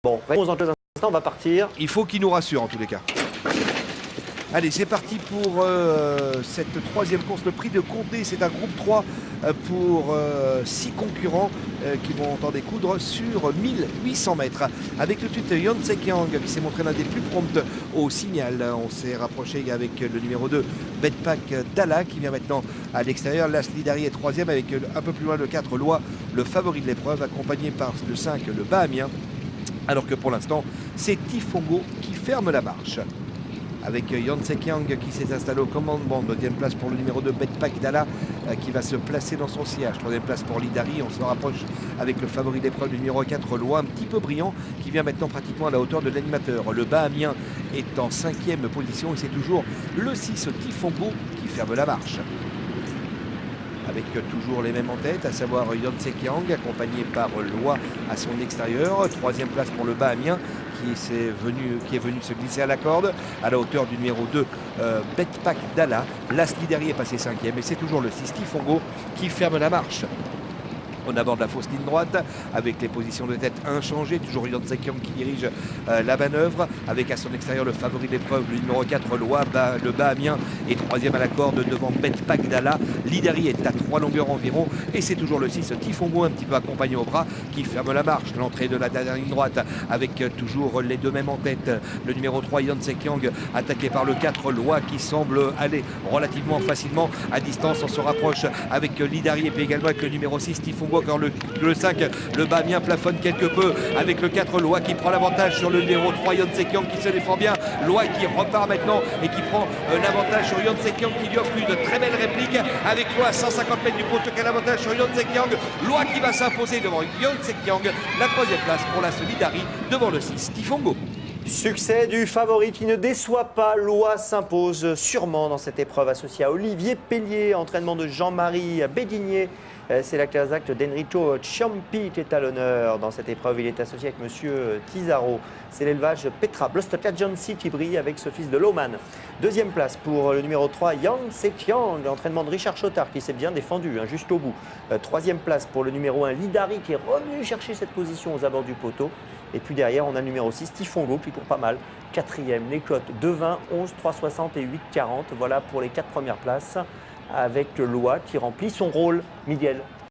Bon, réponse dans quelques instants, on va partir. Il faut qu'il nous rassure en tous les cas. Allez, c'est parti pour cette troisième course. Le prix de Condé, c'est un groupe 3 pour 6 concurrents qui vont en découdre sur 1800 mètres. Avec tout de suite Yon Tse-Kiang qui s'est montré l'un des plus prompts au signal. On s'est rapproché avec le numéro 2, Bedpak Dalla, qui vient maintenant à l'extérieur. Lasli Dari est troisième avec un peu plus loin le 4, Loi, le favori de l'épreuve, accompagné par le 5, le Bahamien. Alors que pour l'instant, c'est Tifongo qui ferme la marche. Avec Yon Tse-Kiang qui s'est installé au commandement. Deuxième place pour le numéro 2, Bedpak Dalla, qui va se placer dans son sillage. Troisième place pour Lidari. On se rapproche avec le favori d'épreuve du numéro 4, Loi, un petit peu brillant, qui vient maintenant pratiquement à la hauteur de l'animateur. Le Bahamien est en 5e position et c'est toujours le 6, Tifongo, qui ferme la marche. Avec toujours les mêmes en tête, à savoir Yon Tse-Kiang, accompagné par Loi à son extérieur. Troisième place pour le Bahamien, qui est venu se glisser à la corde, à la hauteur du numéro 2, Bedpak Dalla. Lasli Dari est passé 5e et c'est toujours le 6, Tifongo, qui ferme la marche. On aborde la fausse ligne droite avec les positions de tête inchangées. Toujours Yon Tse-Kiang qui dirige la manœuvre avec à son extérieur le favori d'épreuve, le numéro 4, Loi, le Bahamien est troisième à la corde devant Bedpak Dalla. Lidari est à 3 longueurs environ et c'est toujours le 6, Tifongo, un petit peu accompagné au bras, qui ferme la marche. L'entrée de la dernière ligne droite avec toujours les deux mêmes en tête. Le numéro 3, Yon Tse-Kiang, attaqué par le 4, Loi, qui semble aller relativement facilement à distance. On se rapproche avec Lidari et puis également avec le numéro 6, Tifongo. Encore le 5, le Bahamien plafonne quelque peu avec le 4, Loi, qui prend l'avantage sur le numéro 3, Yon Tse-Kiang, qui se défend bien. Loi qui repart maintenant et qui prend l'avantage sur Yon Tse-Kiang, qui lui offre une très belle réplique. Avec Loi à 150 mètres du poteau, qui a l'avantage sur Yon Tse-Kiang. Loi qui va s'imposer devant Yon Tse-Kiang. La troisième place pour la Lidari devant le 6, Tifongo. Succès du favori qui ne déçoit pas. Loi s'impose sûrement dans cette épreuve associée à Olivier Pellier. Entraînement de Jean-Marie Béguigné. C'est la classe d'acte d'Enrico Ciampi qui est à l'honneur dans cette épreuve. Il est associé avec Monsieur Tizaro. C'est l'élevage Petra Blostkajansi qui brille avec ce fils de Lohman. Deuxième place pour le numéro 3, Yon Tse-Kiang. L'entraînement de Richard Chotard qui s'est bien défendu jusqu'au bout. Troisième place pour le numéro 1, Lidari, qui est revenu chercher cette position aux abords du poteau. Et puis derrière, on a le numéro 6, Tifongo, qui court pas mal. Quatrième, les cotes 2,20, 11, 3,60 et 8,40. Voilà pour les 4 premières places, avec Loi qui remplit son rôle. Miguel.